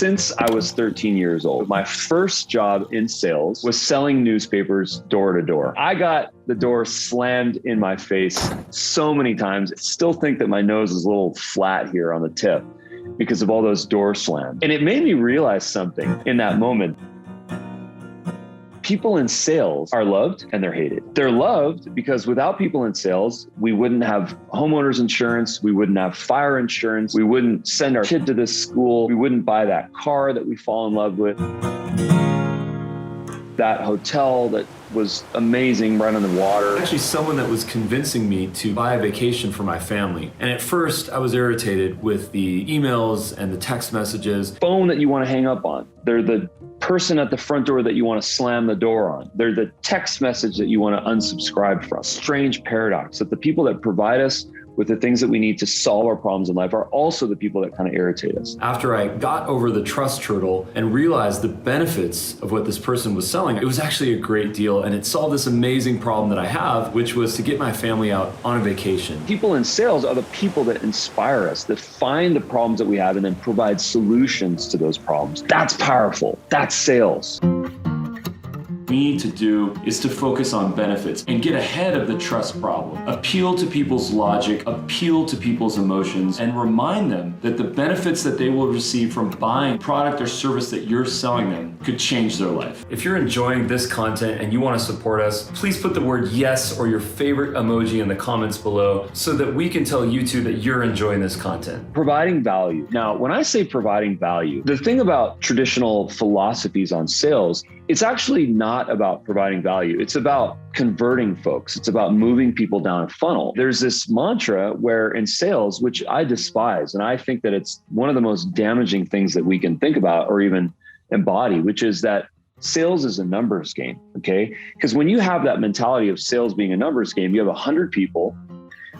Since I was 13 years old, my first job in sales was selling newspapers door to door. I got the door slammed in my face so many times. I still think that my nose is a little flat here on the tip because of all those door slams. And it made me realize something in that moment. People in sales are loved and they're hated. They're loved because without people in sales, we wouldn't have homeowners insurance. We wouldn't have fire insurance. We wouldn't send our kid to this school. We wouldn't buy that car that we fall in love with. That hotel that was amazing right on the water. Actually, someone that was convincing me to buy a vacation for my family. And at first I was irritated with the emails and the text messages. Phone that you want to hang up on. They're the person at the front door that you want to slam the door on. They're the text message that you want to unsubscribe from. Strange paradox that the people that provide us with the things that we need to solve our problems in life are also the people that kind of irritate us. After I got over the trust hurdle and realized the benefits of what this person was selling, it was actually a great deal and it solved this amazing problem that I have, which was to get my family out on a vacation. People in sales are the people that inspire us, that find the problems that we have and then provide solutions to those problems. That's powerful. That's sales. What we need to do is to focus on benefits and get ahead of the trust problem. Appeal to people's logic, appeal to people's emotions, and remind them that the benefits that they will receive from buying product or service that you're selling them could change their life. If you're enjoying this content and you want to support us, please put the word yes or your favorite emoji in the comments below so that we can tell YouTube that you're enjoying this content. Providing value. Now, when I say providing value, the thing about traditional philosophies on sales, it's actually not about providing value. It's about converting folks. It's about moving people down a funnel. There's this mantra where in sales, which I despise, and I think that it's one of the most damaging things that we can think about or even embody, which is that sales is a numbers game, okay? Because when you have that mentality of sales being a numbers game, you have 100 people,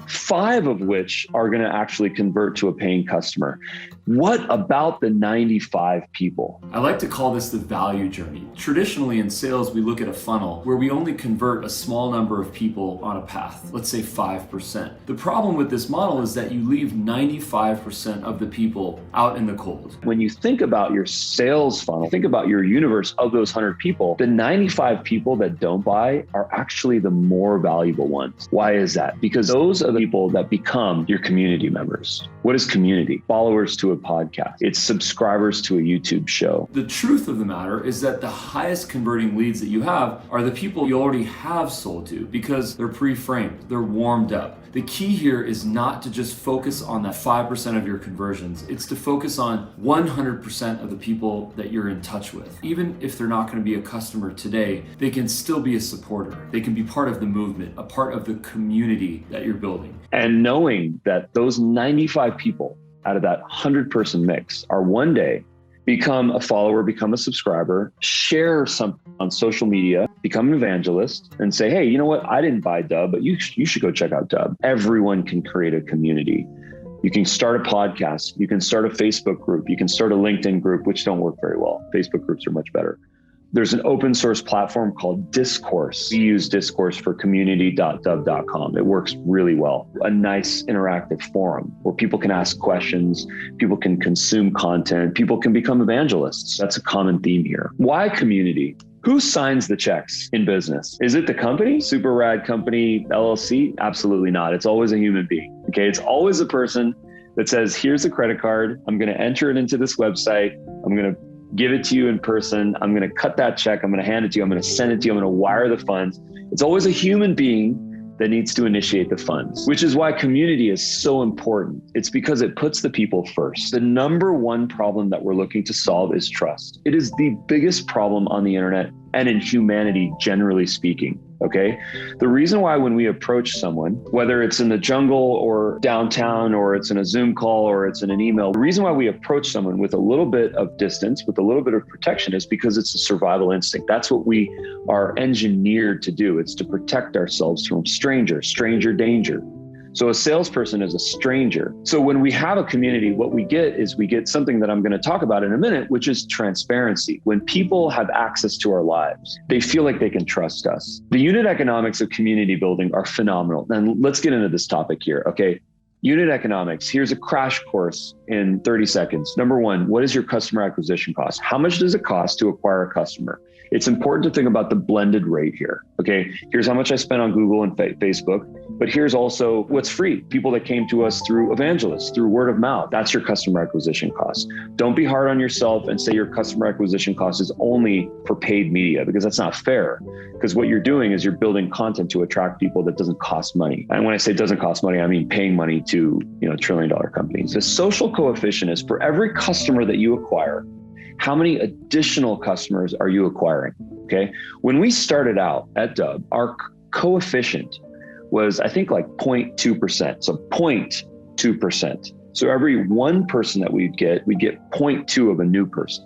5 of which are going to actually convert to a paying customer. What about the 95 people? I like to call this the value journey. Traditionally in sales, we look at a funnel where we only convert a small number of people on a path, let's say 5%. The problem with this model is that you leave 95% of the people out in the cold. When you think about your sales funnel, think about your universe of those 100 people, the 95 people that don't buy are actually the more valuable ones. Why is that? Because those are the people that become your community members. What is community? Followers to a podcast. It's subscribers to a YouTube show. The truth of the matter is that the highest converting leads that you have are the people you already have sold to because they're pre-framed, they're warmed up. The key here is not to just focus on that 5% of your conversions. It's to focus on 100% of the people that you're in touch with. Even if they're not going to be a customer today, they can still be a supporter. They can be part of the movement, a part of the community that you're building. And knowing that those 95 people out of that 100-person mix are one day become a follower, become a subscriber, share something on social media, become an evangelist, and say, hey, you know what? I didn't buy Dubb, but you should go check out Dubb. Everyone can create a community. You can start a podcast. You can start a Facebook group. You can start a LinkedIn group, which don't work very well. Facebook groups are much better. There's an open source platform called Discourse. We use Discourse for community.dubb.com. It works really well. A nice interactive forum where people can ask questions, people can consume content, people can become evangelists. That's a common theme here. Why community? Who signs the checks in business? Is it the company? Super Rad Company, LLC? Absolutely not. It's always a human being. Okay. It's always a person that says, here's a credit card. I'm going to enter it into this website. I'm going to give it to you in person. I'm going to cut that check. I'm going to hand it to you. I'm going to send it to you. I'm going to wire the funds. It's always a human being that needs to initiate the funds, which is why community is so important. It's because it puts the people first. The number one problem that we're looking to solve is trust. It is the biggest problem on the internet and in humanity, generally speaking. Okay. The reason why when we approach someone, whether it's in the jungle or downtown, or it's in a Zoom call, or it's in an email, the reason why we approach someone with a little bit of distance, with a little bit of protection is because it's a survival instinct. That's what we are engineered to do. It's to protect ourselves from stranger danger. So a salesperson is a stranger. So when we have a community, what we get is we get something that I'm going to talk about in a minute, which is transparency. When people have access to our lives, they feel like they can trust us. The unit economics of community building are phenomenal. And let's get into this topic here. Okay. Unit economics. Here's a crash course in 30 seconds. Number one, what is your customer acquisition cost? How much does it cost to acquire a customer? It's important to think about the blended rate here. Okay, here's how much I spent on Google and Facebook, but here's also what's free. People that came to us through evangelists, through word of mouth. That's your customer acquisition cost. Don't be hard on yourself and say your customer acquisition cost is only for paid media, because that's not fair. Because what you're doing is you're building content to attract people that doesn't cost money. And when I say it doesn't cost money, I mean paying money to, trillion-dollar companies. The social coefficient is for every customer that you acquire, how many additional customers are you acquiring? Okay. When we started out at Dubb, our coefficient was, I think, like 0.2%. So 0.2%. So every one person that we'd get 0.2 of a new person,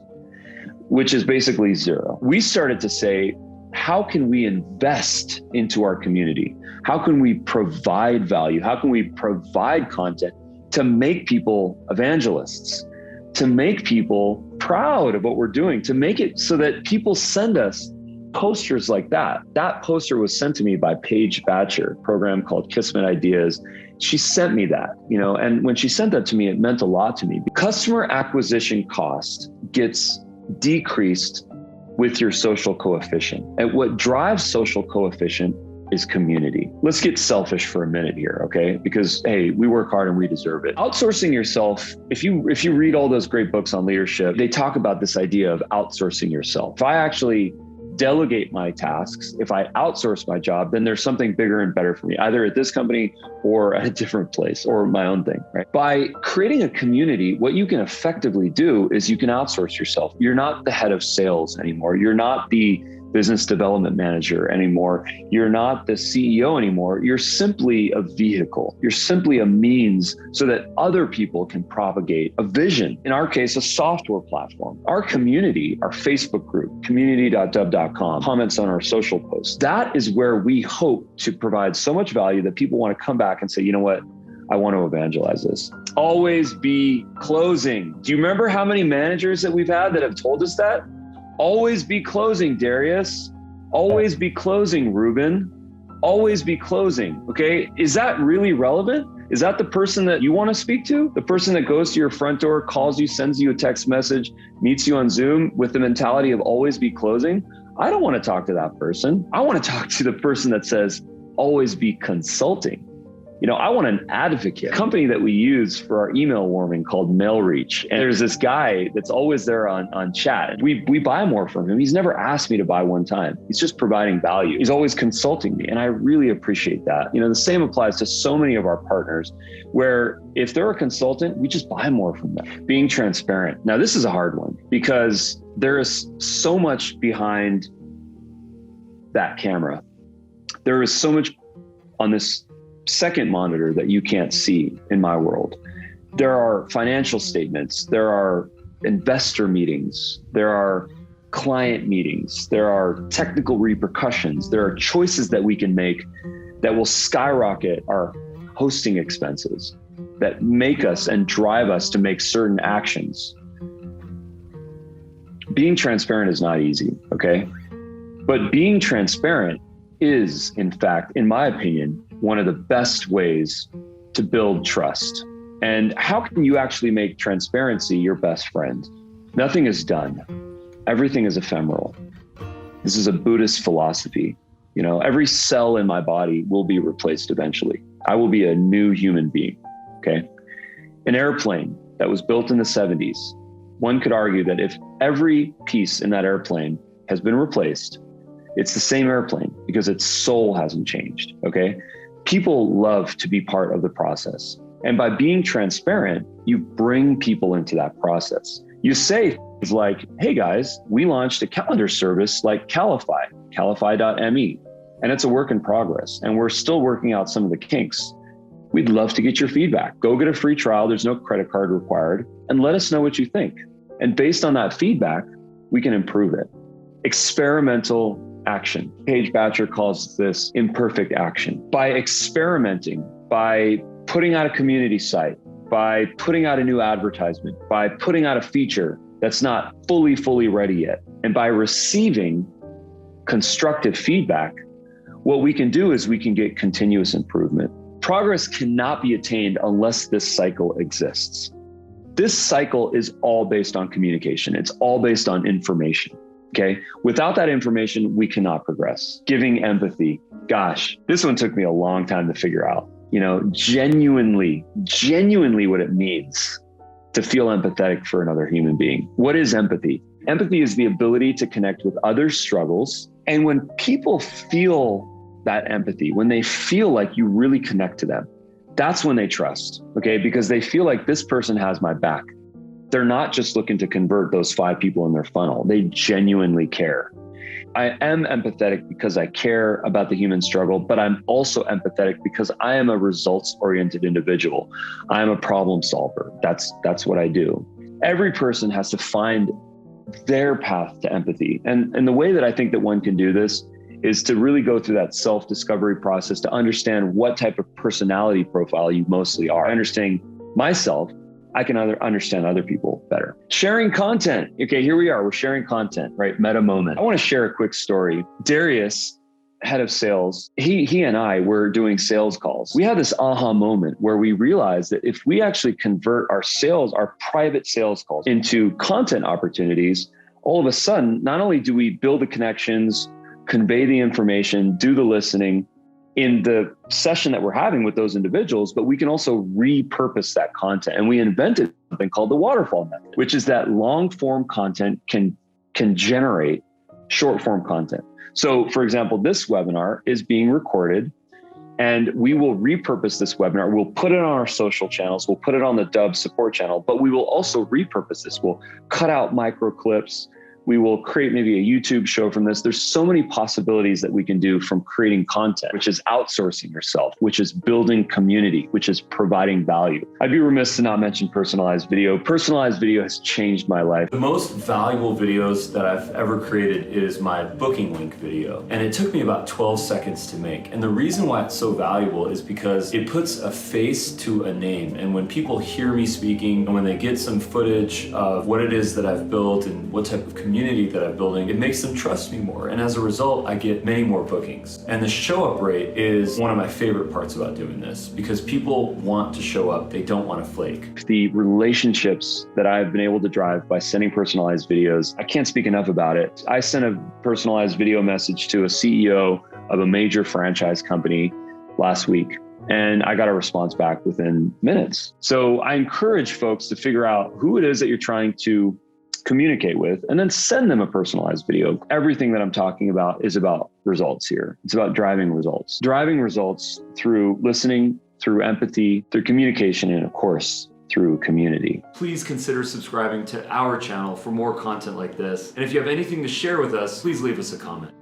which is basically zero. We started to say, how can we invest into our community? How can we provide value? How can we provide content to make people evangelists, to make people proud of what we're doing, to make it so that people send us posters like that. That poster was sent to me by Paige Batcher, a program called Kismet Ideas. She sent me that, and when she sent that to me, it meant a lot to me. Customer acquisition cost gets decreased with your social coefficient. And what drives social coefficient is community. Let's get selfish for a minute here, okay? Because, hey, we work hard and we deserve it. Outsourcing yourself, if you read all those great books on leadership, they talk about this idea of outsourcing yourself. If I actually delegate my tasks, if I outsource my job, then there's something bigger and better for me, either at this company or at a different place or my own thing, right? By creating a community, what you can effectively do is you can outsource yourself. You're not the head of sales anymore. You're not the business development manager anymore. You're not the CEO anymore. You're simply a vehicle. You're simply a means so that other people can propagate a vision. In our case, a software platform. Our community, our Facebook group, community.dubb.com, comments on our social posts. That is where we hope to provide so much value that people want to come back and say, you know what? I want to evangelize this. Always be closing. Do you remember how many managers that we've had that have told us that? Always be closing, Darius. Always be closing, Ruben. Always be closing, okay? Is that really relevant? Is that the person that you want to speak to? The person that goes to your front door, calls you, sends you a text message, meets you on Zoom with the mentality of always be closing? I don't want to talk to that person. I want to talk to the person that says, always be consulting. I want an advocate. A company that we use for our email warming called MailReach. And there's this guy that's always there on chat. We buy more from him. He's never asked me to buy one time. He's just providing value. He's always consulting me. And I really appreciate that. The same applies to so many of our partners where if they're a consultant, we just buy more from them. Being transparent. Now, this is a hard one because there is so much behind that camera. There is so much on this second monitor that you can't see in my world. There are financial statements, there are investor meetings, there are client meetings, there are technical repercussions, there are choices that we can make that will skyrocket our hosting expenses, that make us and drive us to make certain actions. Being transparent is not easy, okay? But being transparent is, in fact, in my opinion, one of the best ways to build trust. And how can you actually make transparency your best friend? Nothing is done. Everything is ephemeral. This is a Buddhist philosophy. Every cell in my body will be replaced eventually. I will be a new human being, okay? An airplane that was built in the 70s, one could argue that if every piece in that airplane has been replaced, it's the same airplane because its soul hasn't changed, okay? People love to be part of the process. And by being transparent, you bring people into that process. You say things like, hey guys, we launched a calendar service like Calify, calify.me, and it's a work in progress. And we're still working out some of the kinks. We'd love to get your feedback. Go get a free trial. There's no credit card required. And let us know what you think. And based on that feedback, we can improve it. Experimental action. Paige Batcher calls this imperfect action. By experimenting, by putting out a community site, by putting out a new advertisement, by putting out a feature that's not fully ready yet, and by receiving constructive feedback, what we can do is we can get continuous improvement. Progress cannot be attained unless this cycle exists. This cycle is all based on communication. It's all based on information. Okay. Without that information, we cannot progress. Giving empathy. Gosh, this one took me a long time to figure out, genuinely what it means to feel empathetic for another human being. What is empathy? Empathy is the ability to connect with others' struggles. And when people feel that empathy, when they feel like you really connect to them, that's when they trust, okay? Because they feel like this person has my back. They're not just looking to convert those 5 people in their funnel. They genuinely care. I am empathetic because I care about the human struggle, but I'm also empathetic because I am a results-oriented individual. I'm a problem solver. That's what I do. Every person has to find their path to empathy. And the way that I think that one can do this is to really go through that self-discovery process to understand what type of personality profile you mostly are. Understanding myself, I can understand other people better. Sharing content. Okay, here we are. We're sharing content, right? Meta moment. I want to share a quick story. Darius, head of sales, he and I were doing sales calls. We had this aha moment where we realized that if we actually convert our private sales calls into content opportunities, all of a sudden, not only do we build the connections, convey the information, do the listening in the session that we're having with those individuals, but we can also repurpose that content. And we invented something called the waterfall method, which is that long form content can generate short form content. So for example, this webinar is being recorded and we will repurpose this webinar. We'll put it on our social channels. We'll put it on the Dubb support channel, but we will also repurpose this. We'll cut out micro clips. We will create maybe a YouTube show from this. There's so many possibilities that we can do from creating content, which is outsourcing yourself, which is building community, which is providing value. I'd be remiss to not mention personalized video. Personalized video has changed my life. The most valuable videos that I've ever created is my booking link video. And it took me about 12 seconds to make. And the reason why it's so valuable is because it puts a face to a name. And when people hear me speaking and when they get some footage of what it is that I've built and what type of community that I'm building, it makes them trust me more. And as a result, I get many more bookings. And the show up rate is one of my favorite parts about doing this because people want to show up. They don't want to flake. The relationships that I've been able to drive by sending personalized videos, I can't speak enough about it. I sent a personalized video message to a CEO of a major franchise company last week, and I got a response back within minutes. So I encourage folks to figure out who it is that you're trying to communicate with, and then send them a personalized video. Everything that I'm talking about is about results here. It's about driving results through listening, through empathy, through communication, and of course, through community. Please consider subscribing to our channel for more content like this. And if you have anything to share with us, please leave us a comment.